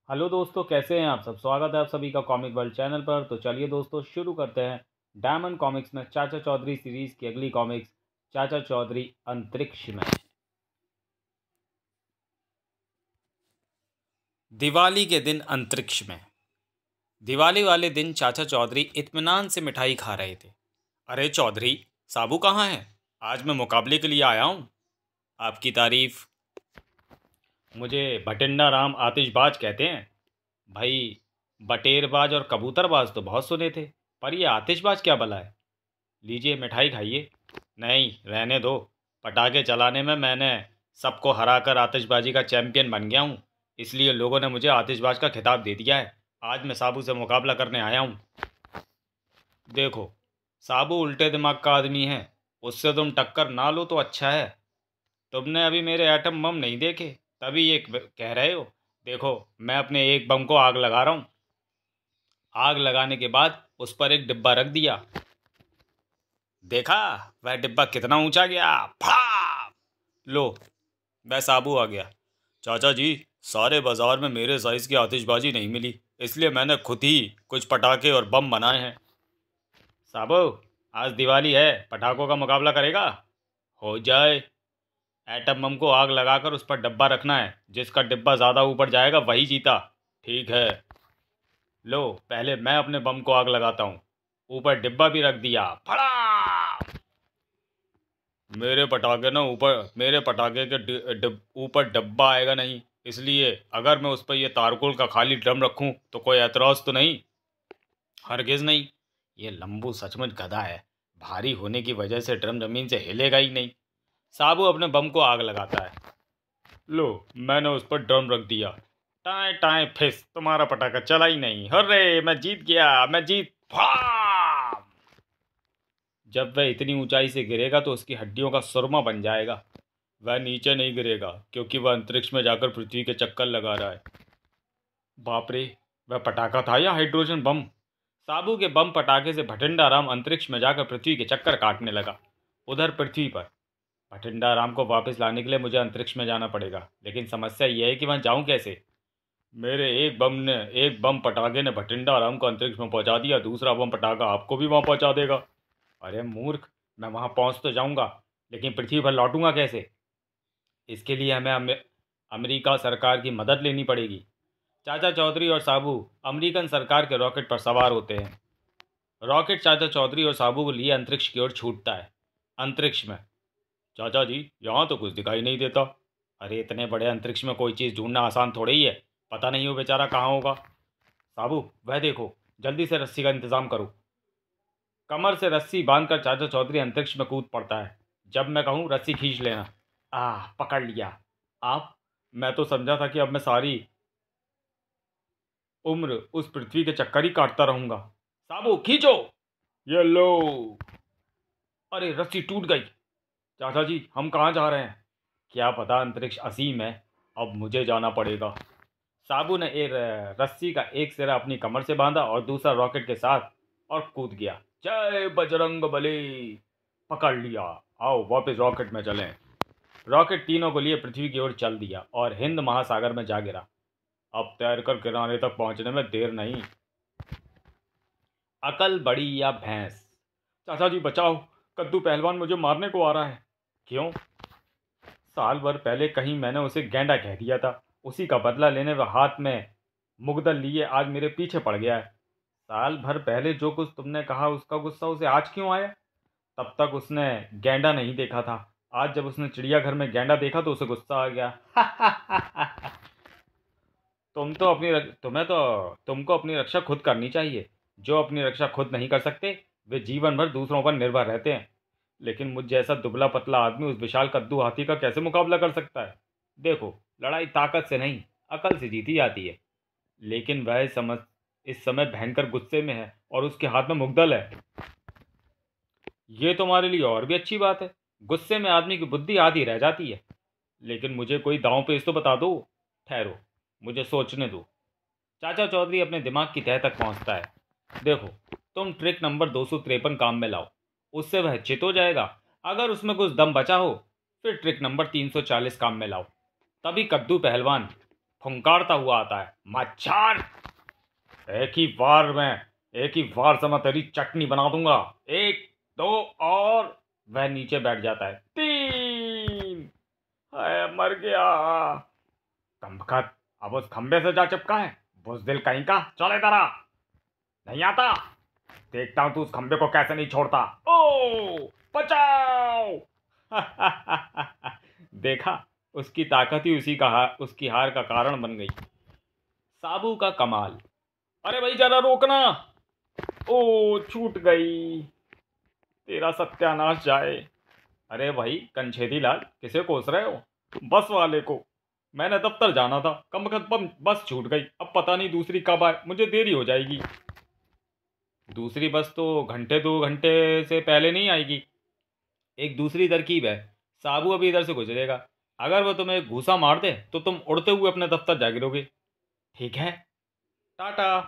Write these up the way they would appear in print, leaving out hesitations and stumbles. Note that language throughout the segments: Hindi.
हेलो दोस्तों, कैसे हैं आप सब। स्वागत है आप सभी का कॉमिक वर्ल्ड चैनल पर। तो चलिए दोस्तों, शुरू करते हैं डायमंड कॉमिक्स में चाचा चौधरी सीरीज की अगली कॉमिक्स चाचा चौधरी अंतरिक्ष में। दिवाली के दिन अंतरिक्ष में। दिवाली वाले दिन चाचा चौधरी इत्मीनान से मिठाई खा रहे थे। अरे चौधरी, साबू कहाँ है? आज मैं मुकाबले के लिए आया हूँ। आपकी तारीफ। मुझे भटिंडा राम आतिशबाज कहते हैं। भाई, बटेरबाज और कबूतरबाज तो बहुत सुने थे, पर ये आतिशबाज क्या भला है? लीजिए मिठाई खाइए। नहीं, रहने दो। पटाखे चलाने में मैंने सबको हराकर आतिशबाजी का चैंपियन बन गया हूँ, इसलिए लोगों ने मुझे आतिशबाज का खिताब दे दिया है। आज मैं साबू से मुकाबला करने आया हूँ। देखो, साबू उल्टे दिमाग का आदमी है। उससे तुम टक्कर ना लो तो अच्छा है। तुमने अभी मेरे एटम बम नहीं देखे, तभी ये कह रहे हो। देखो, मैं अपने एक बम को आग लगा रहा हूँ। आग लगाने के बाद उस पर एक डिब्बा रख दिया। देखा, वह डिब्बा कितना ऊंचा गया। फा! लो, वह साबू आ गया। चाचा जी, सारे बाजार में मेरे साइज की आतिशबाजी नहीं मिली, इसलिए मैंने खुद ही कुछ पटाखे और बम बनाए हैं। साबू, आज दिवाली है, पटाखों का मुकाबला करेगा? हो जाए। एटम बम को आग लगाकर उस पर डब्बा रखना है। जिसका डिब्बा ज़्यादा ऊपर जाएगा वही जीता। ठीक है। लो, पहले मैं अपने बम को आग लगाता हूँ। ऊपर डिब्बा भी रख दिया। फड़ा! मेरे पटाखे के ऊपर डब्बा आएगा नहीं, इसलिए अगर मैं उस पर यह तारकोल का खाली ड्रम रखूं तो कोई एतराज़ तो नहीं? हरगिज नहीं। ये लंबू सचमुच गधा है। भारी होने की वजह से ड्रम जमीन से हिलेगा ही नहीं। साबू अपने बम को आग लगाता है। लो, मैंने उस पर ड्रम रख दिया। टाए टाए फिस, तुम्हारा पटाखा चला ही नहीं। हर्रे, मैं जीत गया, मैं जीत। भाम! जब वह इतनी ऊंचाई से गिरेगा तो उसकी हड्डियों का सुरमा बन जाएगा। वह नीचे नहीं गिरेगा क्योंकि वह अंतरिक्ष में जाकर पृथ्वी के चक्कर लगा रहा है। बाप रे, वह पटाखा था या हाइड्रोजन बम? साबू के बम पटाखे से भटिंडा राम अंतरिक्ष में जाकर पृथ्वी के चक्कर काटने लगा। उधर पृथ्वी पर भटिंडा राम को वापस लाने के लिए मुझे अंतरिक्ष में जाना पड़ेगा, लेकिन समस्या यह है कि वहां जाऊं कैसे? मेरे एक बम पटाखे ने भटिंडा राम को अंतरिक्ष में पहुंचा दिया, दूसरा बम पटाखा आपको भी वहां पहुंचा देगा। अरे मूर्ख, मैं वहां पहुंच तो जाऊंगा, लेकिन पृथ्वी पर लौटूंगा कैसे? इसके लिए हमें अमेरिका सरकार की मदद लेनी पड़ेगी। चाचा चौधरी और साबू अमेरिकन सरकार के रॉकेट पर सवार होते हैं। रॉकेट चाचा चौधरी और साबू को लिए अंतरिक्ष की ओर छूटता है। अंतरिक्ष में। चाचा जी, यहाँ तो कुछ दिखाई नहीं देता। अरे, इतने बड़े अंतरिक्ष में कोई चीज़ ढूंढना आसान थोड़ी ही है। पता नहीं वो बेचारा कहाँ होगा। साबू, वह देखो, जल्दी से रस्सी का इंतजाम करो। कमर से रस्सी बांधकर चाचा चौधरी अंतरिक्ष में कूद पड़ता है। जब मैं कहूँ रस्सी खींच लेना। पकड़ लिया। आप, मैं तो समझा था कि अब मैं सारी उम्र उस पृथ्वी के चक्कर ही काटता रहूंगा। साबू, खींचो। ये लो। अरे, रस्सी टूट गई। चाचा जी, हम कहाँ जा रहे हैं? क्या पता, अंतरिक्ष असीम है। अब मुझे जाना पड़ेगा। साबू ने रस्सी का एक सिरा अपनी कमर से बांधा और दूसरा रॉकेट के साथ और कूद गया। जय बजरंग बली। पकड़ लिया। आओ वापस रॉकेट में चलें। रॉकेट तीनों को लिए पृथ्वी की ओर चल दिया और हिंद महासागर में जा गिरा। अब तैरकर किनारे तक पहुंचने में देर नहीं। अकल बड़ी या भैंस। चाचा जी बचाओ, कद्दू पहलवान मुझे मारने को आ रहा है। क्यों? साल भर पहले कहीं मैंने उसे गेंडा कह दिया था। उसी का बदला लेने वह हाथ में मुगदल लिए आज मेरे पीछे पड़ गया है। साल भर पहले जो कुछ तुमने कहा उसका गुस्सा उसे आज क्यों आया? तब तक उसने गेंडा नहीं देखा था। आज जब उसने चिड़ियाघर में गेंडा देखा तो उसे गुस्सा आ गया। तुमको अपनी रक्षा खुद करनी चाहिए। जो अपनी रक्षा खुद नहीं कर सकते वे जीवन भर दूसरों पर निर्भर रहते हैं। लेकिन मुझ जैसा दुबला पतला आदमी उस विशाल कद्दू हाथी का कैसे मुकाबला कर सकता है? देखो, लड़ाई ताकत से नहीं, अकल से जीती जाती है। लेकिन वह समझ इस समय भयंकर गुस्से में है और उसके हाथ में मुग्दल है। ये तुम्हारे लिए और भी अच्छी बात है। गुस्से में आदमी की बुद्धि आधी रह जाती है। लेकिन मुझे कोई दांव पेच तो बता दो। ठहरो, मुझे सोचने दो। चाचा चौधरी अपने दिमाग की तह तक पहुंचता है। देखो, तुम ट्रिक नंबर 253 काम में लाओ, उससे वह चित हो जाएगा। अगर उसमें कुछ दम बचा हो, फिर ट्रिक नंबर 340 काम में लाओ, तभी कद्दू पहलवान फुंकारता हुआ आता है। मच्छर! एक ही वार से मैं तेरी चटनी बना दूंगा। 1 2 और वह नीचे बैठ जाता है। 3! हाय मर गया। कमबख्त अब उस खंबे से जा चिपका है। बुज़दिल कहीं का, चल इधर आ। नहीं आता? देखता हूं तू उस खंबे को कैसे नहीं छोड़ता। ओ बचाओ! देखा, उसकी ताकत ही उसकी हार का कारण बन गई। साबू का कमाल। अरे भाई जरा रोकना। ओ छूट गई। तेरा सत्यानाश जाए। अरे भाई कंछेदी लाल, किसे कोस रहे हो? बस वाले को। मैंने दफ्तर जाना था, कम बस छूट गई। अब पता नहीं दूसरी कब आए, मुझे देरी हो जाएगी। दूसरी बस तो घंटे 2 घंटे से पहले नहीं आएगी। एक दूसरी तरकीब है, साबू अभी इधर से गुजरेगा। अगर वो तुम्हें एक घूसा मार दे तो तुम उड़ते हुए अपने दफ्तर जा गिरोगे। ठीक है, टाटा।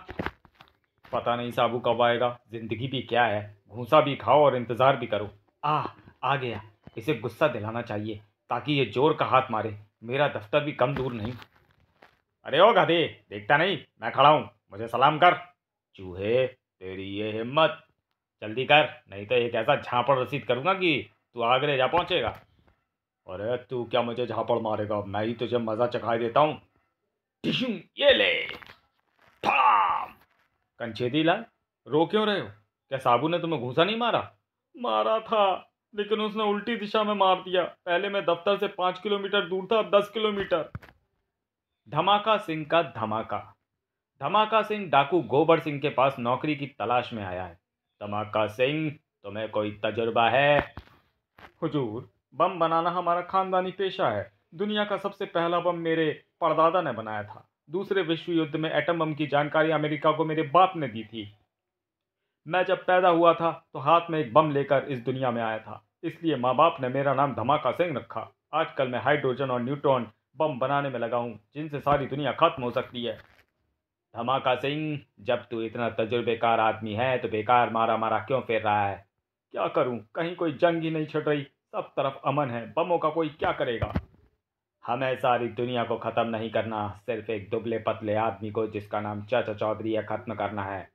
पता नहीं साबू कब आएगा। जिंदगी भी क्या है, घूसा भी खाओ और इंतजार भी करो। आ गया। इसे गुस्सा दिलाना चाहिए ताकि ये जोर का हाथ मारे। मेरा दफ्तर भी कम दूर नहीं। अरे ओ गधे, देखता नहीं मैं खड़ा हूं, मुझे सलाम कर। चूहे, तेरी ये हिम्मत! जल्दी कर, नहीं तो एक ऐसा झापड़ रसीद करूंगा कि तू आगरे जा पहुंचेगा। अरे तू क्या मुझे झापड़ मारेगा, मैं ही तुझे मजा चखाई देता हूँ। टिश्यू, ये ले। ठाम! कंछेदी लाल, रो क्यों रहे हो? क्या साबू ने तुम्हें घूसा नहीं मारा? मारा था, लेकिन उसने उल्टी दिशा में मार दिया। पहले मैं दफ्तर से 5 किलोमीटर दूर था, अब 10 किलोमीटर। धमाका सिंह का धमाका। धमाका सिंह डाकू गोबर सिंह के पास नौकरी की तलाश में आया है। धमाका सिंह, तुम्हें कोई तजुर्बा है? हुजूर, बम बनाना हमारा खानदानी पेशा है। दुनिया का सबसे पहला बम मेरे परदादा ने बनाया था। दूसरे विश्व युद्ध में एटम बम की जानकारी अमेरिका को मेरे बाप ने दी थी। मैं जब पैदा हुआ था तो हाथ में एक बम लेकर इस दुनिया में आया था, इसलिए माँ बाप ने मेरा नाम धमाका सिंह रखा। आजकल मैं हाइड्रोजन और न्यूट्रॉन बम बनाने में लगा हूँ, जिनसे सारी दुनिया खत्म हो सकती है। धमाका सिंह, जब तू इतना तजुर्बेकार आदमी है तो बेकार मारा मारा क्यों फिर रहा है? क्या करूं, कहीं कोई जंग ही नहीं छिड़ रही, सब तरफ अमन है, बमों का कोई क्या करेगा? हमें सारी दुनिया को खत्म नहीं करना, सिर्फ एक दुबले पतले आदमी को जिसका नाम चाचा चौधरी है खत्म करना है।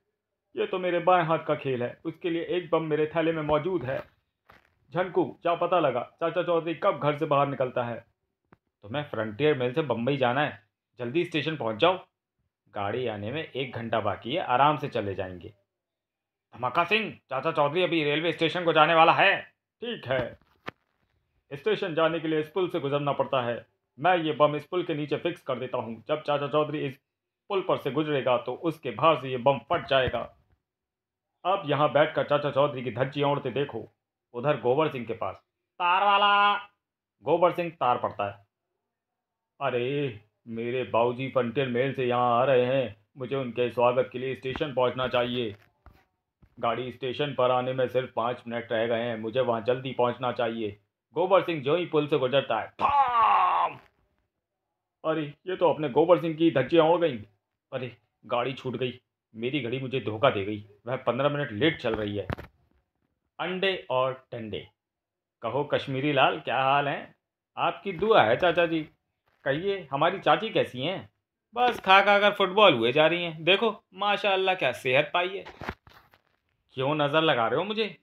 ये तो मेरे बाएं हाथ का खेल है, उसके लिए एक बम मेरे थैले में मौजूद है। झनकू, जा पता लगा चाचा चौधरी कब घर से बाहर निकलता है। तुम्हें फ्रंटियर मेल से बम्बई जाना है, जल्दी स्टेशन पहुंच जाओ। गाड़ी आने में 1 घंटा बाकी है, आराम से चले जाएंगे। धमाका सिंह, चाचा चौधरी अभी रेलवे स्टेशन को जाने वाला है। ठीक है। स्टेशन जाने के लिए इस पुल से गुजरना पड़ता है। मैं ये बम इस पुल के नीचे फिक्स कर देता हूँ। जब चाचा चौधरी इस पुल पर से गुजरेगा तो उसके भार से ये बम फट जाएगा। अब यहाँ बैठकर चाचा चौधरी की धज्जियाँ उड़ते देखो। उधर गोबर सिंह के पास, तार वाला। गोबर सिंह तार पड़ता है। अरे, मेरे बाबूजी फ्रंटियर मेल से यहाँ आ रहे हैं, मुझे उनके स्वागत के लिए स्टेशन पहुँचना चाहिए। गाड़ी स्टेशन पर आने में सिर्फ 5 मिनट रह गए हैं, मुझे वहाँ जल्दी पहुँचना चाहिए। गोबर सिंह जो ही पुल से गुजरता है, पाम! अरे, ये तो अपने गोबर सिंह की धज्जियाँ उड़ गई। अरे, गाड़ी छूट गई। मेरी घड़ी मुझे धोखा दे गई, वह 15 मिनट लेट चल रही है। अंडे और टंडे। कहो कश्मीरी लाल, क्या हाल है? आपकी दुआ है चाचा जी। कहिए, हमारी चाची कैसी हैं? बस खा खा कर फुटबॉल हुए जा रही हैं। देखो माशाअल्लाह क्या सेहत पाई है। क्यों नज़र लगा रहे हो मुझे?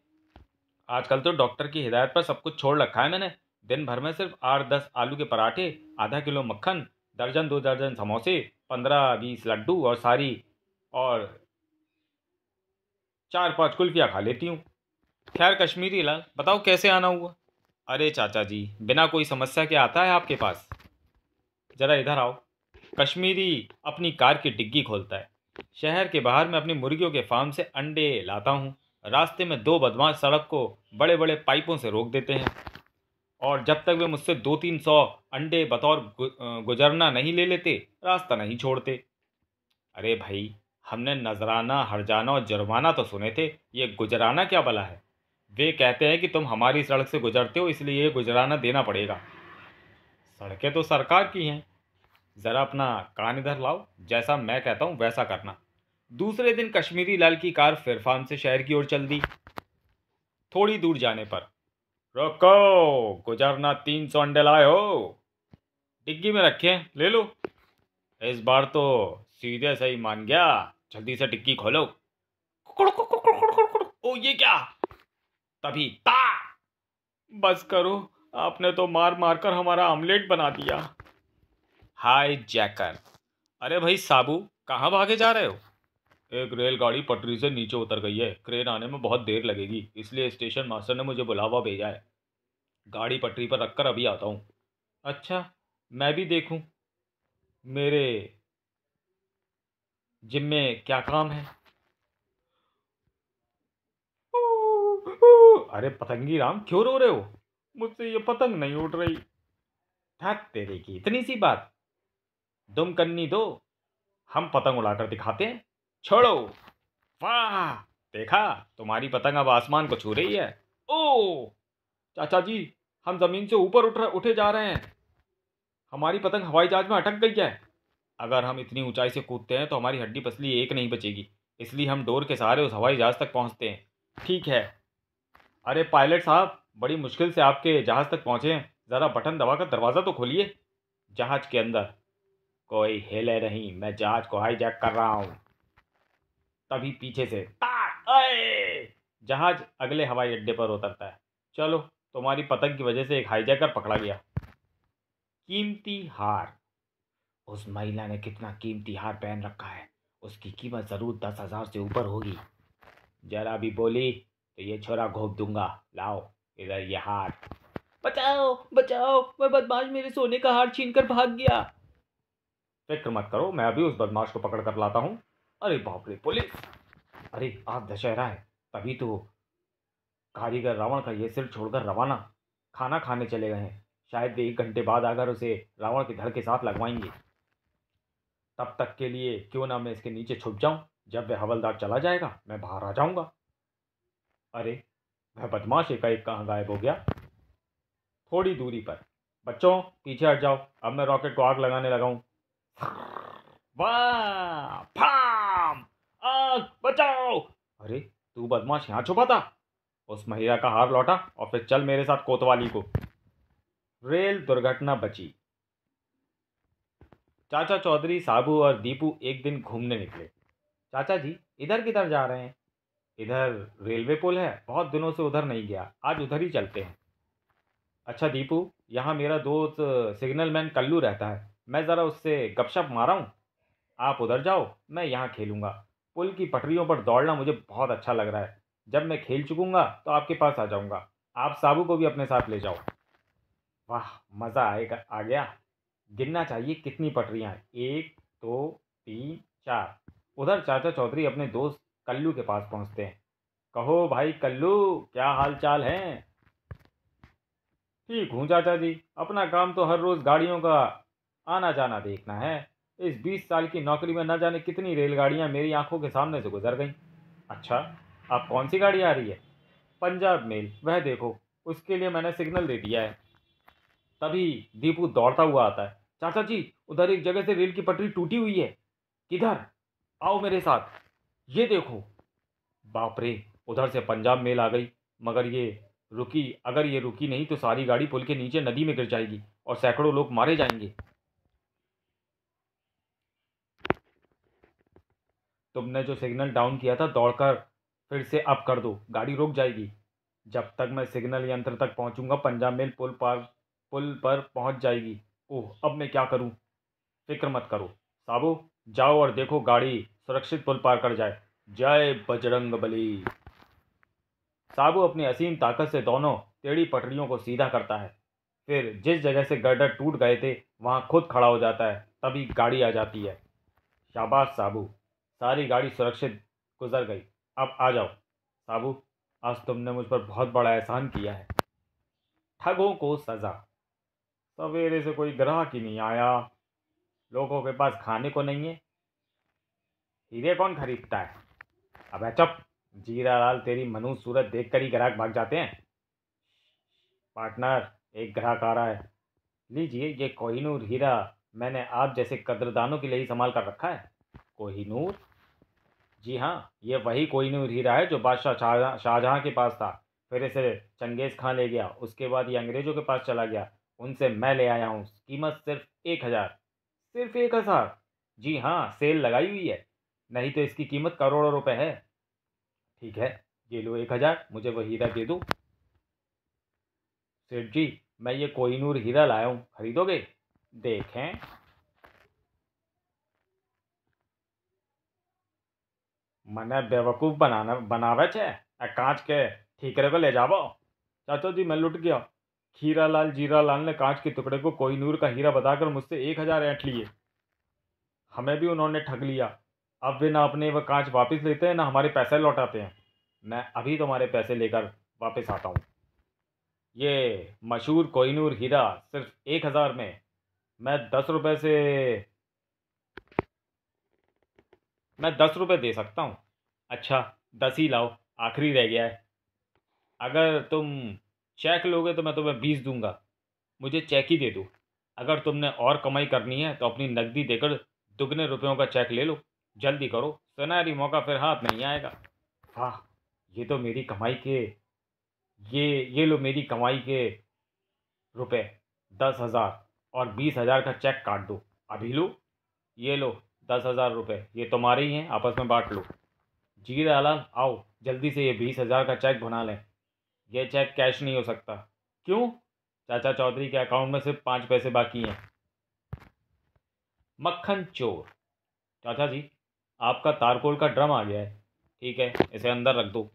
आजकल तो डॉक्टर की हिदायत पर सब कुछ छोड़ रखा है मैंने। दिन भर में सिर्फ 8-10 आलू के पराठे, आधा किलो मक्खन, दर्जन 2 दर्जन समोसे, 15-20 लड्डू और 4-5 कुल्फियाँ खा लेती हूँ। खैर कश्मीरी लाल, बताओ कैसे आना हुआ? अरे चाचा जी, बिना कोई समस्या के आता है आपके पास? जरा इधर आओ। कश्मीरी अपनी कार की डिग्गी खोलता है। शहर के बाहर मैं अपनी मुर्गियों के फार्म से अंडे लाता हूँ। रास्ते में 2 बदमाश सड़क को बड़े बड़े पाइपों से रोक देते हैं, और जब तक वे मुझसे 200-300 अंडे बतौर गुजरना नहीं ले लेते, रास्ता नहीं छोड़ते। अरे भाई, हमने नजराना, हरजाना और जुर्माना तो सुने थे, ये गुजराना क्या भला है? वे कहते हैं कि तुम हमारी सड़क से गुजरते हो, इसलिए ये गुजराना देना पड़ेगा। सड़कें तो सरकार की हैं। ज़रा अपना कान इधर लाओ, जैसा मैं कहता हूँ वैसा करना। दूसरे दिन कश्मीरी लाल की कार फिर फार्म से शहर की ओर चल दी। थोड़ी दूर जाने पर, रोको, गुजरना 300 अंडे लाए हो? डिग्गी में रखे हैं, ले लो। इस बार तो सीधे सही मान गया। जल्दी से डिक्की खोलो। कुकुड़, कुकुड़, कुकुड़, कुकुड़। ओ ये क्या? तभी ता। बस करो, आपने तो मार मार कर हमारा आमलेट बना दिया। हाय जैकर। अरे भाई साबू, कहाँ भागे जा रहे हो? एक रेलगाड़ी पटरी से नीचे उतर गई है, क्रेन आने में बहुत देर लगेगी, इसलिए स्टेशन मास्टर ने मुझे बुलावा भेजा है। गाड़ी पटरी पर रखकर अभी आता हूँ। अच्छा, मैं भी देखूं मेरे जिम में क्या काम है। अरे पतंगी राम, क्यों रो रहे हो? मुझसे ये पतंग नहीं उड़ रही। हट तेरे की इतनी सी बात, तुम करनी दो, हम पतंग उड़ाकर दिखाते हैं। छोड़ो। वाह, देखा, तुम्हारी पतंग अब आसमान को छू रही है। ओ चाचा जी, हम जमीन से ऊपर उठे जा रहे हैं। हमारी पतंग हवाई जहाज में अटक गई है। अगर हम इतनी ऊंचाई से कूदते हैं तो हमारी हड्डी पसली एक नहीं बचेगी, इसलिए हम डोर के सहारे उस हवाई जहाज तक पहुंचते हैं। ठीक है। अरे पायलट साहब, बड़ी मुश्किल से आपके जहाज तक पहुंचे हैं, जरा बटन दबाकर दरवाजा तो खोलिए। जहाज के अंदर कोई हिले नहीं, मैं जहाज को हाईजैक कर रहा हूं। तभी पीछे से ताक, अये! जहाज अगले हवाई अड्डे पर उतरता है। चलो, तुम्हारी पतंग की वजह से एक हाईजैकर पकड़ा गया। कीमती हार। उस महिला ने कितना कीमती हार पहन रखा है, उसकी कीमत जरूर 10,000 से ऊपर होगी। जरा भी बोली तो ये छोरा घोप दूंगा। लाओ इधर ये हार। बचाओ बचाओ, वह बदमाश मेरे सोने का हार छीन कर भाग गया। फिक्र मत करो, मैं अभी उस बदमाश को पकड़ कर लाता हूँ। अरे बाप रे, पुलिस! अरे आज दशहरा है, तभी तो कारीगर रावण का ये सिर छोड़कर रवाना खाना खाने चले गए हैं। शायद वे 1 घंटे बाद आकर उसे रावण के धड़ के साथ लगवाएंगे। तब तक के लिए क्यों ना मैं इसके नीचे छुप जाऊं। जब वह हवलदार चला जाएगा मैं बाहर आ जाऊंगा। अरे, वह बदमाश एकाएक कहाँ गायब हो गया? थोड़ी दूरी पर। बच्चों पीछे हट जाओ, अब मैं रॉकेट को आग लगाने लगा हूं। वाह फाम, आग बचाओ! अरे, तू बदमाश यहाँ छुपा था? उस महिला का हार लौटा और फिर चल मेरे साथ कोतवाली को। रेल दुर्घटना बची। चाचा चौधरी, साबू और दीपू एक दिन घूमने निकले। चाचा जी, इधर किधर जा रहे हैं? इधर रेलवे पुल है, बहुत दिनों से उधर नहीं गया, आज उधर ही चलते हैं। अच्छा दीपू, यहाँ मेरा दोस्त सिग्नल मैन कल्लू रहता है, मैं ज़रा उससे गपशप मारा हूँ। आप उधर जाओ, मैं यहाँ खेलूँगा। पुल की पटरियों पर दौड़ना मुझे बहुत अच्छा लग रहा है। जब मैं खेल चुकूँगा तो आपके पास आ जाऊँगा। आप साबू को भी अपने साथ ले जाओ। वाह, मज़ा आएगा आ गया। गिनना चाहिए कितनी पटरियाँ हैं। 1, 2, 3, 4। उधर चाचा चौधरी अपने दोस्त कल्लू के पास पहुँचते हैं। कहो भाई कल्लू, क्या हाल चाल है? ठीक हूँ चाचा जी, अपना काम तो हर रोज़ गाड़ियों का आना जाना देखना है। इस 20 साल की नौकरी में न जाने कितनी रेलगाड़ियाँ मेरी आंखों के सामने से गुजर गईं। अच्छा, आप कौन सी गाड़ी आ रही है? पंजाब मेल, वह देखो, उसके लिए मैंने सिग्नल दे दिया है। तभी दीपू दौड़ता हुआ आता है। चाचा जी, उधर एक जगह से रेल की पटरी टूटी हुई है। किधर? आओ मेरे साथ, ये देखो। बाप रे, उधर से पंजाब मेल आ गई। मगर ये रुकी, अगर ये रुकी नहीं तो सारी गाड़ी पुल के नीचे नदी में गिर जाएगी और सैकड़ों लोग मारे जाएंगे। तुमने जो सिग्नल डाउन किया था, दौड़कर फिर से अप कर दो, गाड़ी रुक जाएगी। जब तक मैं सिग्नल यंत्र तक पहुंचूंगा पंजाब मेल पुल पर पहुंच जाएगी। ओह, अब मैं क्या करूं? फिक्र मत करो साबू, जाओ और देखो गाड़ी सुरक्षित पुल पार कर जाए। जय बजरंग बली। साबू अपनी असीम ताकत से दोनों टेढ़ी पटरियों को सीधा करता है। फिर जिस जगह से गर्डर टूट गए थे वहां खुद खड़ा हो जाता है। तभी गाड़ी आ जाती है। शाबाश साबू, सारी गाड़ी सुरक्षित गुजर गई। अब आ जाओ साबू, आज तुमने मुझ पर बहुत बड़ा एहसान किया है। ठगों को सजा। सवेरे से कोई ग्राहक ही नहीं आया, लोगों के पास खाने को नहीं है। हीरे कौन खरीदता है? अबे चुप! जीरा लाल, तेरी मनुष्य सूरत देखकर ही ग्राहक भाग जाते हैं। पार्टनर, एक ग्राहक आ रहा है। लीजिए ये कोहिनूर हीरा, मैंने आप जैसे कद्रदानों के लिए ही संभाल कर रखा है। कोहिनूर? जी हाँ, ये वही कोहिनूर हीरा है जो बादशाह शाहजहाँ के पास था। फिर इसे चंगेज़ खां ले गया, उसके बाद ये अंग्रेज़ों के पास चला गया। उनसे मैं ले आया हूँ, कीमत सिर्फ 1,000। सिर्फ 1,000? जी हाँ, सेल लगाई हुई है, नहीं तो इसकी कीमत करोड़ों रुपए है। ठीक है, ये लो 1,000, मुझे वो हीरा दे दो। सेठ जी, मैं ये कोहिनूर हीरा लाया हूँ, खरीदोगे? देखें। मने बेवकूफ़ बनावे छे। कांच के ठीकरे को ले जावो। चाचा जी, मैं लुट गया। खीरा लाल जीरा लाल ने कांच के टुकड़े को कोहिनूर का हीरा बताकर मुझसे 1,000 ऐंठ लिए। हमें भी उन्होंने ठग लिया। अब वे ना अपने वह कांच वापस लेते हैं, ना हमारे पैसे लौटाते हैं। मैं अभी तुम्हारे पैसे लेकर वापस आता हूँ। ये मशहूर कोहिनूर हीरा सिर्फ 1,000 में। मैं 10 रुपए से मैं 10 रुपए दे सकता हूँ। अच्छा, 10 ही लाओ, आखिरी रह गया है। अगर तुम चेक लोगे तो मैं तुम्हें 20 दूंगा। मुझे चेक ही दे दो। अगर तुमने और कमाई करनी है तो अपनी नकदी देकर दुगने रुपयों का चेक ले लो। जल्दी करो, सुनहरी मौका फिर हाथ नहीं आएगा। वाह, ये तो मेरी कमाई के ये लो मेरी कमाई के रुपए। 10,000 और 20,000 का चेक काट दो। अभी लो, ये लो 10,000 रुपये, ये तुम्हारे ही हैं, आपस में बांट लो। जी लाला, आओ जल्दी से ये 20,000 का चेक बना लें। ये चेक कैश नहीं हो सकता। क्यों? चाचा चौधरी के अकाउंट में सिर्फ 5 पैसे बाकी हैं। मक्खन चोर। चाचा जी, आपका तारकोल का ड्रम आ गया है। ठीक है, इसे अंदर रख दो।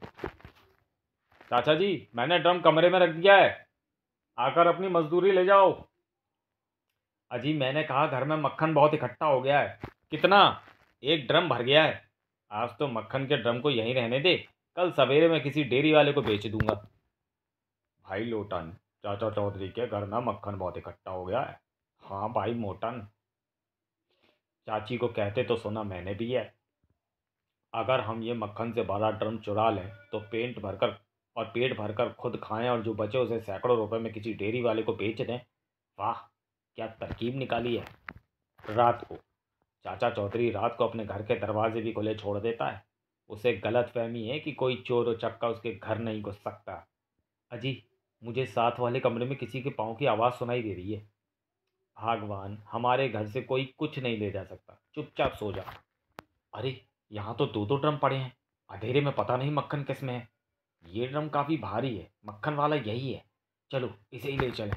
चाचा जी, मैंने ड्रम कमरे में रख दिया है, आकर अपनी मजदूरी ले जाओ। अजी, मैंने कहा घर में मक्खन बहुत इकट्ठा हो गया है। कितना? एक ड्रम भर गया है। आज तो मक्खन के ड्रम को यहीं रहने दे, कल सवेरे मैं किसी डेयरी वाले को बेच दूंगा। भाई लोटन, चाचा चौधरी के घर में मक्खन बहुत इकट्ठा हो गया है। हाँ भाई मोटन, चाची को कहते तो सुना मैंने भी है। अगर हम ये मक्खन से भरा ड्रम चुरा लें तो पेट भरकर खुद खाएं और जो बचे उसे सैकड़ों रुपए में किसी डेयरी वाले को बेच दें। वाह, क्या तरकीब निकाली है। रात को चाचा चौधरी रात को अपने घर के दरवाजे भी खुले छोड़ देता है। उसे गलत फहमी है कि कोई चोर उचक्का उसके घर नहीं घुस सकता। अजी, मुझे साथ वाले कमरे में किसी के पाँव की आवाज़ सुनाई दे रही है। भगवान, हमारे घर से कोई कुछ नहीं ले जा सकता, चुपचाप सो जा। अरे, यहाँ तो दो दो ड्रम पड़े हैं। अंधेरे में पता नहीं मक्खन किस में है। ये ड्रम काफ़ी भारी है, मक्खन वाला यही है। चलो इसे ही ले चलें।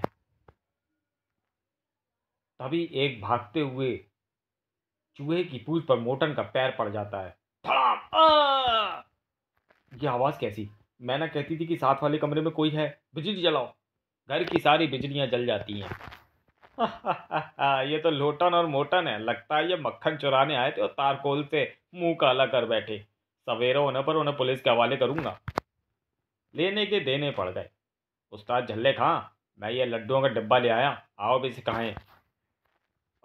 तभी एक भागते हुए चूहे की पूंछ पर मोटन का पैर पड़ जाता है। धड़ाम! ये आवाज़ कैसी? मैं ना कहती थी कि साथ वाले कमरे में कोई है। बिजली जलाओ। घर की सारी बिजलियां जल जाती हैं। ये तो लोटन और मोटन है। लगता है ये मक्खन चुराने आए थे और तारकोल से मुंह काला कर बैठे। सवेरे होने पर उन्हें पुलिस के हवाले करूंगा। लेने के देने पड़ गए। उस्ताद झल्ले खां, मैं ये लड्डुओं का डिब्बा ले आया, आओ भी सिखाएं।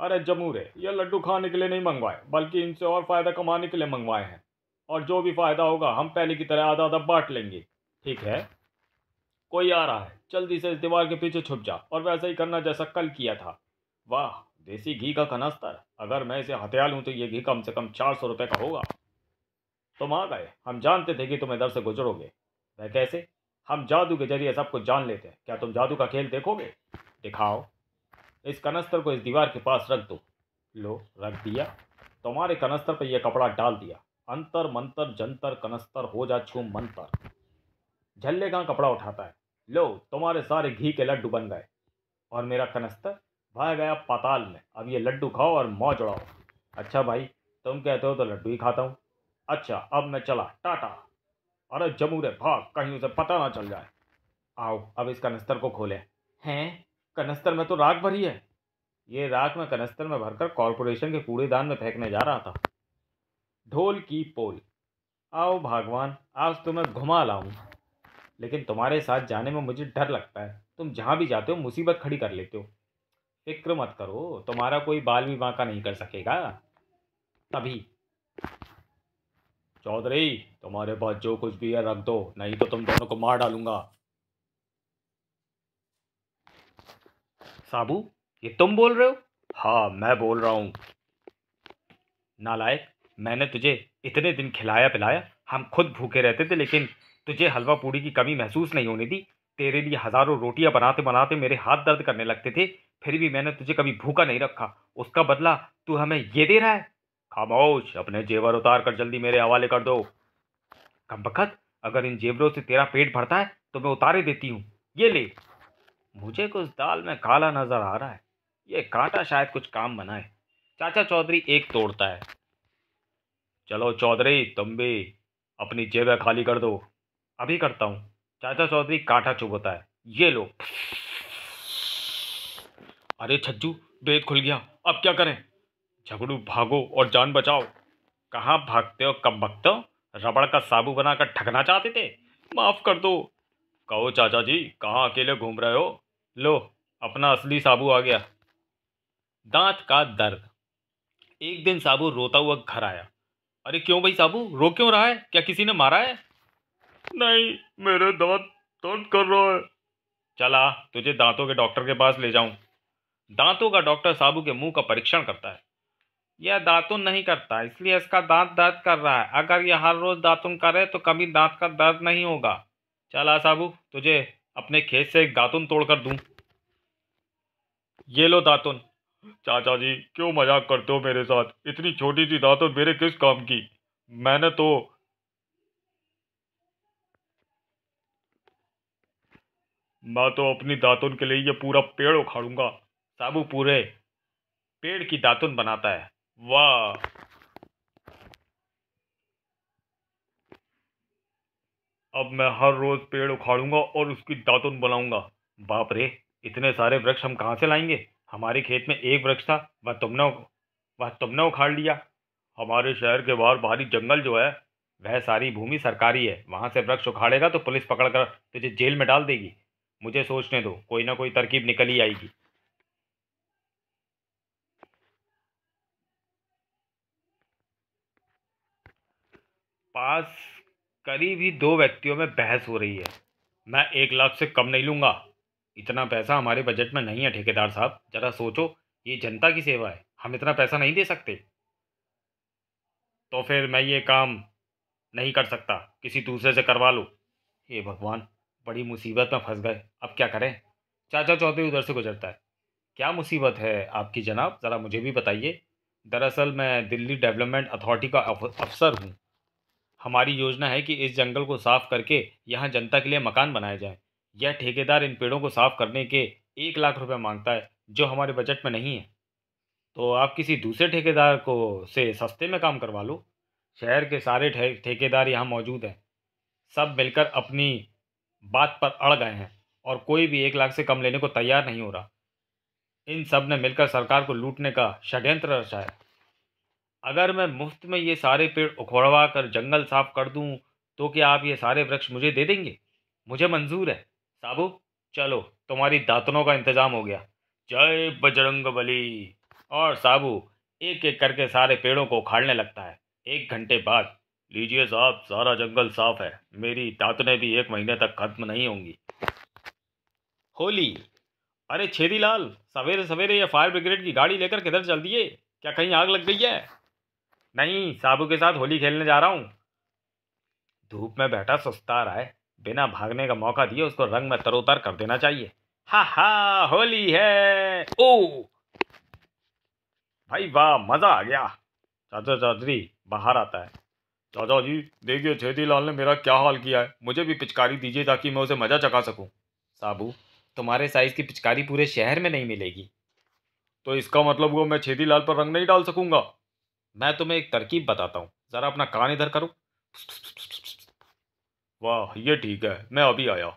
अरे जमूरे, ये लड्डू खाने के लिए नहीं मंगवाए, बल्कि इनसे और फायदा कमाने के लिए मंगवाए हैं। और जो भी फायदा होगा हम पहले की तरह आधा आधा बांट लेंगे। ठीक है? कोई आ रहा है, जल्दी से इस दीवार के पीछे छुप जा और वैसा ही करना जैसा कल किया था। वाह, देसी घी का कनस्तर। अगर मैं इसे हथिया लूँ तो ये घी कम से कम 400 रुपये का होगा। तुम आ गए, हम जानते थे कि तुम इधर से गुजरोगे। वह कैसे? हम जादू के जरिए सब कुछ जान लेते हैं। क्या तुम जादू का खेल देखोगे? दिखाओ। इस कनस्तर को इस दीवार के पास रख दो। लो, रख दिया। तुम्हारे कनस्तर पर यह कपड़ा डाल दिया। अंतर मंतर जंतर कनस्तर हो जा छूम मंतर। झल्ले का कपड़ा उठाता है। लो, तुम्हारे सारे घी के लड्डू बन गए और मेरा कनस्तर भाग गया पाताल में। अब ये लड्डू खाओ और मौज उड़ाओ। अच्छा भाई, तुम कहते हो तो लड्डू ही खाता हूँ। अच्छा, अब मैं चला, टाटा। अरे जमूरे भाग, कहीं उसे पता ना चल जाए। आओ अब इस कनस्तर को खोलें। हैं? कनस्तर में तो राख भरी है। ये राख मैं कनस्तर में भरकर कॉरपोरेशन के कूड़ेदान में फेंकने जा रहा था। ढोल की पोल। आओ भगवान, आज तो मैं घुमा लाऊं। लेकिन तुम्हारे साथ जाने में मुझे डर लगता है। तुम जहां भी जाते हो मुसीबत खड़ी कर लेते हो। फिक्र मत करो, तुम्हारा कोई बाल भी बांका नहीं कर सकेगा। तभी चौधरी, तुम्हारे पास जो कुछ भी है रख दो, नहीं तो तुम दोनों को मार डालूंगा। साबू, ये तुम बोल रहे हो? हाँ, मैं बोल रहा हूँ। नालायक, मैंने तुझे इतने दिन खिलाया पिलाया, हम खुद भूखे रहते थे, लेकिन तुझे हलवा पूड़ी की कमी महसूस नहीं होने दी। तेरे लिए हजारों रोटियां बनाते बनाते मेरे हाथ दर्द करने लगते थे, फिर भी मैंने तुझे कभी भूखा नहीं रखा। उसका बदला तू हमें ये दे रहा है? खामोश, अपने जेवर उतार कर जल्दी मेरे हवाले कर दो। कमबख्त, अगर इन जेवरों से तेरा पेट भरता है तो मैं उतारे देती हूँ। ये ले। मुझे कुछ दाल में काला नजर आ रहा है, ये कांटा शायद कुछ काम बनाए। चाचा चौधरी एक तोड़ता है। चलो चौधरी, तुम भी अपनी जेब खाली कर दो। अभी करता हूँ। चाचा चौधरी कांटा चुभोता है। ये लो। अरे छज्जू, भेद खुल गया, अब क्या करें? झगड़ू, भागो और जान बचाओ। कहाँ भागते हो कब भगते हो? रबड़ का साबू बनाकर ठगना चाहते थे? माफ कर दो। कहो चाचा जी, कहाँ अकेले घूम रहे हो? लो, अपना असली साबू आ गया। दांत का दर्द। एक दिन साबू रोता हुआ घर आया। अरे क्यों भाई साबू, रो क्यों रहा है? क्या किसी ने मारा है? नहीं, मेरे दांत दर्द कर रहा है। चला, तुझे दांतों के डॉक्टर के पास ले जाऊं। दांतों का डॉक्टर साबू के मुंह का परीक्षण करता है। यह दातुन नहीं करता, इसलिए इसका दांत दर्द कर रहा है। अगर यह हर रोज दातुन करे तो कभी दांत का दर्द नहीं होगा। चला साबू, तुझे अपने खेत से एक दातुन तोड़कर दूं। ये लो दातुन। चाचा जी, क्यों मजाक करते हो मेरे साथ? इतनी छोटी सी दातुन मेरे किस काम की? मैंने तो मैं तो अपनी दातुन के लिए ये पूरा पेड़ उखाड़ूंगा। साबू पूरे पेड़ की दातुन बनाता है। वाह! अब मैं हर रोज पेड़ उखाड़ूंगा और उसकी दातुन बनाऊंगा। बाप रे, इतने सारे वृक्ष हम कहाँ से लाएंगे? हमारे खेत में एक वृक्ष था, वह तुमने उखाड़ लिया। हमारे शहर के बाहर भारी जंगल जो है, वह सारी भूमि सरकारी है। वहां से वृक्ष उखाड़ेगा तो पुलिस पकड़कर तुझे जेल में डाल देगी। मुझे सोचने दो, कोई ना कोई तरकीब निकल ही आएगी। पास करीब ही दो व्यक्तियों में बहस हो रही है। मैं 1 लाख से कम नहीं लूंगा। इतना पैसा हमारे बजट में नहीं है ठेकेदार साहब, जरा सोचो। ये जनता की सेवा है, हम इतना पैसा नहीं दे सकते। तो फिर मैं ये काम नहीं कर सकता, किसी दूसरे से करवा लो। हे भगवान, बड़ी मुसीबत में फंस गए, अब क्या करें? चाचा चौधरी उधर से गुजरता है। क्या मुसीबत है आपकी जनाब, ज़रा मुझे भी बताइए। दरअसल मैं दिल्ली डेवलपमेंट अथॉरिटी का अफसर हूँ। हमारी योजना है कि इस जंगल को साफ करके यहाँ जनता के लिए मकान बनाए जाएं। यह ठेकेदार इन पेड़ों को साफ करने के 1 लाख रुपए मांगता है, जो हमारे बजट में नहीं है। तो आप किसी दूसरे ठेकेदार को से सस्ते में काम करवा लो। शहर के सारे ठेकेदार यहाँ मौजूद हैं। सब मिलकर अपनी बात पर अड़ गए हैं और कोई भी 1 लाख से कम लेने को तैयार नहीं हो रहा। इन सब ने मिलकर सरकार को लूटने का षड्यंत्र रचा है। अगर मैं मुफ्त में ये सारे पेड़ उखड़वा कर जंगल साफ कर दूं, तो क्या आप ये सारे वृक्ष मुझे दे देंगे? मुझे मंजूर है। साबू, चलो, तुम्हारी दातनों का इंतजाम हो गया। जय बजरंग बली। और साबू एक एक करके सारे पेड़ों को उखाड़ने लगता है। 1 घंटे बाद, लीजिए साहब, सारा जंगल साफ है। मेरी दातनें भी 1 महीने तक खत्म नहीं होंगी। होली। अरे छेदीलाल, सवेरे सवेरे ये फायर ब्रिगेड की गाड़ी लेकर किधर चल दिए? क्या कहीं आग लग गई है? नहीं, साबू के साथ होली खेलने जा रहा हूँ। धूप में बैठा सुस्ता रहा है, बिना भागने का मौका दिए उसको रंग में तरोतार कर देना चाहिए। हा हा, होली है। ओ भाई वाह, मजा आ गया। चाचा चौधरी बाहर आता है। चाचा जी, देखिए छेदीलाल ने मेरा क्या हाल किया है। मुझे भी पिचकारी दीजिए ताकि मैं उसे मजा चखा सकूं। साबू, तुम्हारे साइज की पिचकारी पूरे शहर में नहीं मिलेगी। तो इसका मतलब हुआ मैं छेदीलाल पर रंग नहीं डाल सकूंगा। मैं तुम्हें एक तरकीब बताता हूँ, जरा अपना कान इधर करो। वाह, ये ठीक है, मैं अभी आया।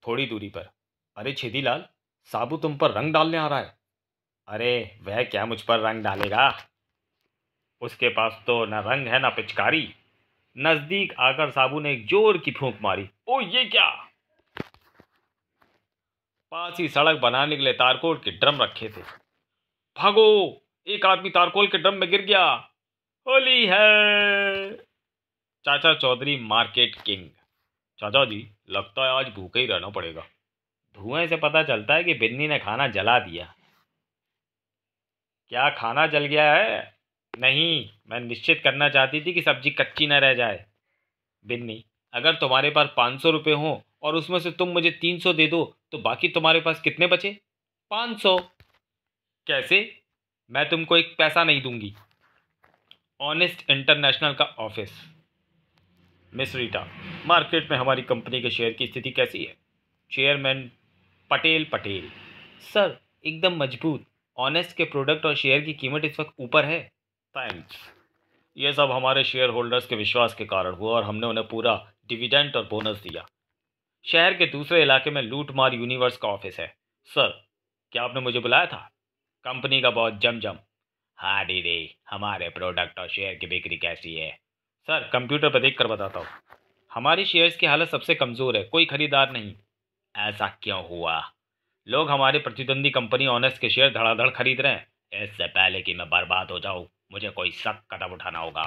थोड़ी दूरी पर। अरे छेदीलाल, साबू तुम पर रंग डालने आ रहा है। अरे वह क्या मुझ पर रंग डालेगा? उसके पास तो न रंग है न पिचकारी। नजदीक आकर साबू ने एक जोर की फूंक मारी। ओ ये क्या! पास ही सड़क बनाने के लिए तारकोल के ड्रम रखे थे। भागो! एक आदमी तारकोल के ड्रम में गिर गया। होली है। चाचा चौधरी मार्केट किंग। चाचा जी, लगता है आज भूखे ही रहना पड़ेगा। धुएं से पता चलता है कि बिन्नी ने खाना जला दिया। क्या खाना जल गया है? नहीं, मैं निश्चित करना चाहती थी कि सब्जी कच्ची न रह जाए। बिन्नी, अगर तुम्हारे पास 500 रुपये हों और उसमें से तुम मुझे 300 दे दो, तो बाकी तुम्हारे पास कितने बचे? 500। कैसे? मैं तुमको एक पैसा नहीं दूंगी। ऑनेस्ट इंटरनेशनल का ऑफिस। मिस रीटा, मार्केट में हमारी कंपनी के शेयर की स्थिति कैसी है? चेयरमैन पटेल पटेल, सर एकदम मजबूत। ऑनेस्ट के प्रोडक्ट और शेयर की कीमत इस वक्त ऊपर है। थैंक्स। ये सब हमारे शेयर होल्डर्स के विश्वास के कारण हुआ और हमने उन्हें पूरा डिविडेंड और बोनस दिया। शहर के दूसरे इलाके में लूटमार यूनिवर्स का ऑफिस है। सर, क्या आपने मुझे बुलाया था? कंपनी का बहुत जम। हाँ दीदी, हमारे प्रोडक्ट और शेयर की बिक्री कैसी है? सर, कंप्यूटर पर देख कर बताता हूँ। हमारी शेयर्स की हालत सबसे कमज़ोर है, कोई खरीदार नहीं। ऐसा क्यों हुआ? लोग हमारे प्रतिद्वंदी कंपनी ऑनेस्ट के शेयर धड़ाधड़ खरीद रहे हैं। इससे पहले कि मैं बर्बाद हो जाऊँ, मुझे कोई सख्त कदम उठाना होगा।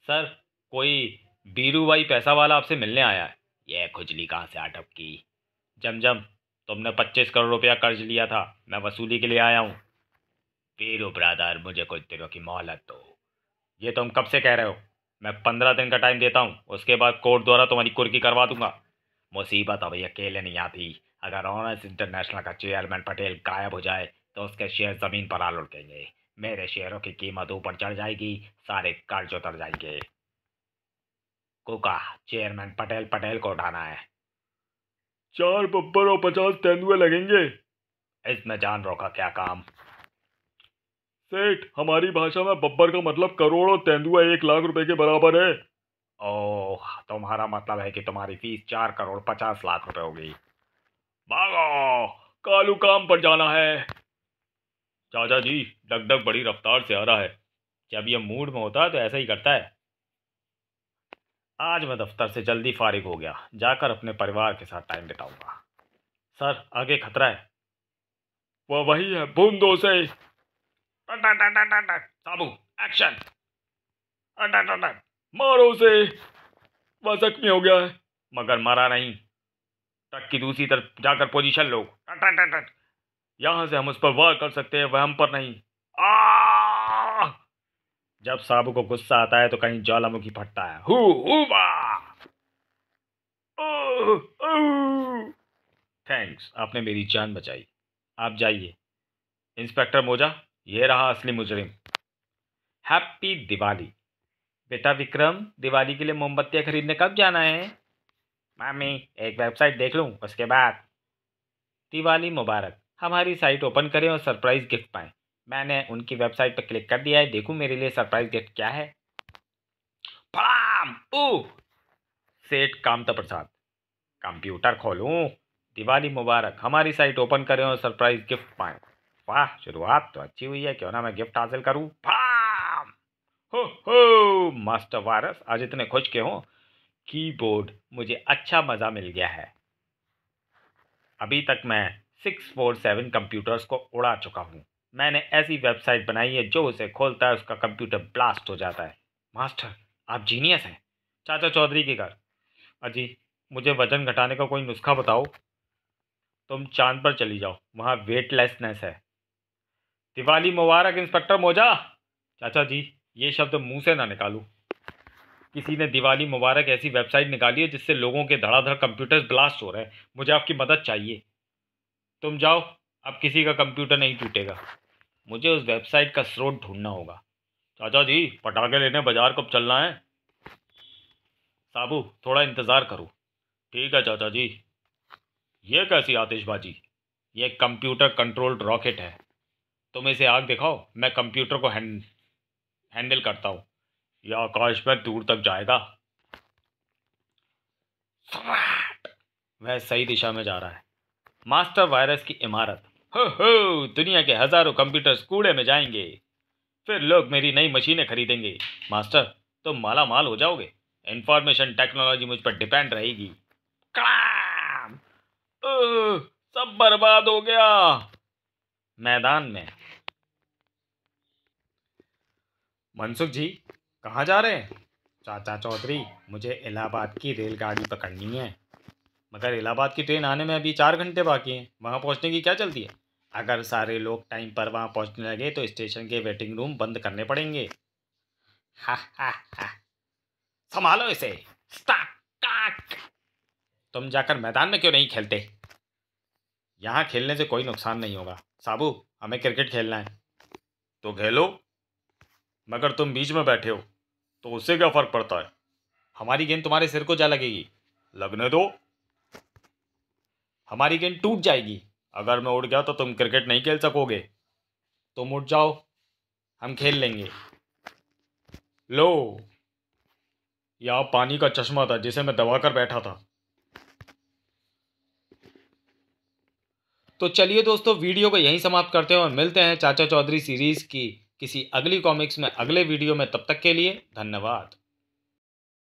सर, कोई बीरू भाई पैसा वाला आपसे मिलने आया है। यह खुजली कहाँ से अटक की? जमजम, तुमने 25 करोड़ रुपया कर्ज लिया था, मैं वसूली के लिए आया हूँ। बीरू ब्रदर, मुझे कुछ दिनों की मोहलत दो। ये तुम कब से कह रहे हो? मैं 15 दिन का टाइम देता हूँ, उसके बाद कोर्ट द्वारा तुम्हारी कुर्की करवा दूंगा। मुसीबत अभी अकेले नहीं आती। अगर ऑनर्स इंटरनेशनल का चेयरमैन पटेल गायब हो जाए तो उसके शेयर ज़मीन पर आ लुढ़केंगे। मेरे शेयरों की कीमत ऊपर चढ़ जाएगी, सारे कर्ज उतर जाएंगे। कुका, चेयरमैन पटेल पटेल को उठाना है। 4 बब्बर और 50 तेंदुए लगेंगे। इसमें जान रोका क्या काम? सेठ, हमारी भाषा में बब्बर का मतलब करोड़ और तेंदुआ 1 लाख रुपए के बराबर है। ओह, तुम्हारा मतलब है कि तुम्हारी फीस 4 करोड़ 50 लाख रुपए होगी। भागो, कालू काम पर जाना है। चाचा जी, डगडग बड़ी रफ्तार से आ रहा है। जब ये मूड में होता है तो ऐसा ही करता है। आज मैं दफ्तर से जल्दी फारिग हो गया, जाकर अपने परिवार के साथ टाइम बिताऊंगा। सर, आगे खतरा है। वह वही है, बूंदों से। साबू, एक्शन। मारो उसे, वह जख्मी हो गया है। मगर मरा नहीं। ट्रक की दूसरी तरफ जाकर पोजीशन लो। यहां से हम उस पर वार कर सकते हैं, वह हम पर नहीं। जब साबू को गुस्सा आता है तो कहीं ज्वालामुखी फटता है। हु हुआ। थैंक्स, आपने मेरी जान बचाई। आप जाइए। इंस्पेक्टर मोजा, ये रहा असली मुजरिम। हैप्पी दिवाली। बेटा विक्रम, दिवाली के लिए मोमबत्तियां खरीदने कब जाना है? मामी, एक वेबसाइट देख लूं, उसके बाद। दिवाली मुबारक। हमारी साइट ओपन करें और सरप्राइज गिफ्ट पाएं। मैंने उनकी वेबसाइट पर क्लिक कर दिया है, देखूं मेरे लिए सरप्राइज गिफ्ट क्या है। फलाम सेठ कामता प्रसाद, कंप्यूटर खोलूं? दिवाली मुबारक, हमारी साइट ओपन करें और सरप्राइज गिफ्ट पाएं। वाह, शुरुआत तो अच्छी हुई है, क्यों ना मैं गिफ्ट हासिल करूं। फलाम हो मास्टर वायरस, आज इतने खुश क्यों हो? कीबोर्ड, मुझे अच्छा मज़ा मिल गया है। अभी तक मैं 647 कंप्यूटर्स को उड़ा चुका हूँ। मैंने ऐसी वेबसाइट बनाई है जो उसे खोलता है उसका कंप्यूटर ब्लास्ट हो जाता है। मास्टर, आप जीनियस हैं। चाचा चौधरी के घर। अजी, मुझे वजन घटाने का कोई नुस्खा बताओ। तुम चांद पर चली जाओ, वहाँ वेटलेसनेस है। दिवाली मुबारक इंस्पेक्टर मोजा। चाचा जी, ये शब्द मुंह से ना निकालू। किसी ने दिवाली मुबारक ऐसी वेबसाइट निकाली है जिससे लोगों के धड़ाधड़ कंप्यूटर्स ब्लास्ट हो रहे हैं। मुझे आपकी मदद चाहिए। तुम जाओ, अब किसी का कंप्यूटर नहीं टूटेगा। मुझे उस वेबसाइट का स्रोत ढूंढना होगा। चाचा जी, पटाखे लेने बाजार कब चलना है? साबू, थोड़ा इंतज़ार करो। ठीक है चाचा जी। ये कैसी आतिशबाजी? ये कंप्यूटर कंट्रोल्ड रॉकेट है। तुम इसे आग दिखाओ, मैं कंप्यूटर को हैंडल करता हूँ। यह आकाश में दूर तक जाएगा। वह सही दिशा में जा रहा है। मास्टर वायरस की इमारत। हो, दुनिया के हजारों कंप्यूटर्स कूड़े में जाएंगे, फिर लोग मेरी नई मशीनें खरीदेंगे। मास्टर, तुम माला माल हो जाओगे। इंफॉर्मेशन टेक्नोलॉजी मुझ पर डिपेंड रहेगी। क्लाम! सब बर्बाद हो गया। मैदान में। मनसुख जी, कहाँ जा रहे हैं? चाचा चौधरी, मुझे इलाहाबाद की रेलगाड़ी पकड़नी है। मगर इलाहाबाद की ट्रेन आने में अभी 4 घंटे बाकी हैं, वहाँ पहुँचने की क्या जल्दी है? अगर सारे लोग टाइम पर वहाँ पहुँचने लगे तो स्टेशन के वेटिंग रूम बंद करने पड़ेंगे। हा हा हा, संभालो इसे। स्टाक। तुम जाकर मैदान में क्यों नहीं खेलते? यहाँ खेलने से कोई नुकसान नहीं होगा। साबू, हमें क्रिकेट खेलना है। तो खेलो। मगर तुम बीच में बैठे हो तो उससे क्या फर्क पड़ता है? हमारी गेंद तुम्हारे सिर को जा लगेगी। लगने दो। हमारी गेंद टूट जाएगी। अगर मैं उड़ गया तो तुम क्रिकेट नहीं खेल सकोगे। तुम उठ जाओ, हम खेल लेंगे। लो, यह पानी का चश्मा था जिसे मैं दबाकर बैठा था। तो चलिए दोस्तों, वीडियो को यहीं समाप्त करते हैं और मिलते हैं चाचा चौधरी सीरीज की किसी अगली कॉमिक्स में अगले वीडियो में। तब तक के लिए धन्यवाद।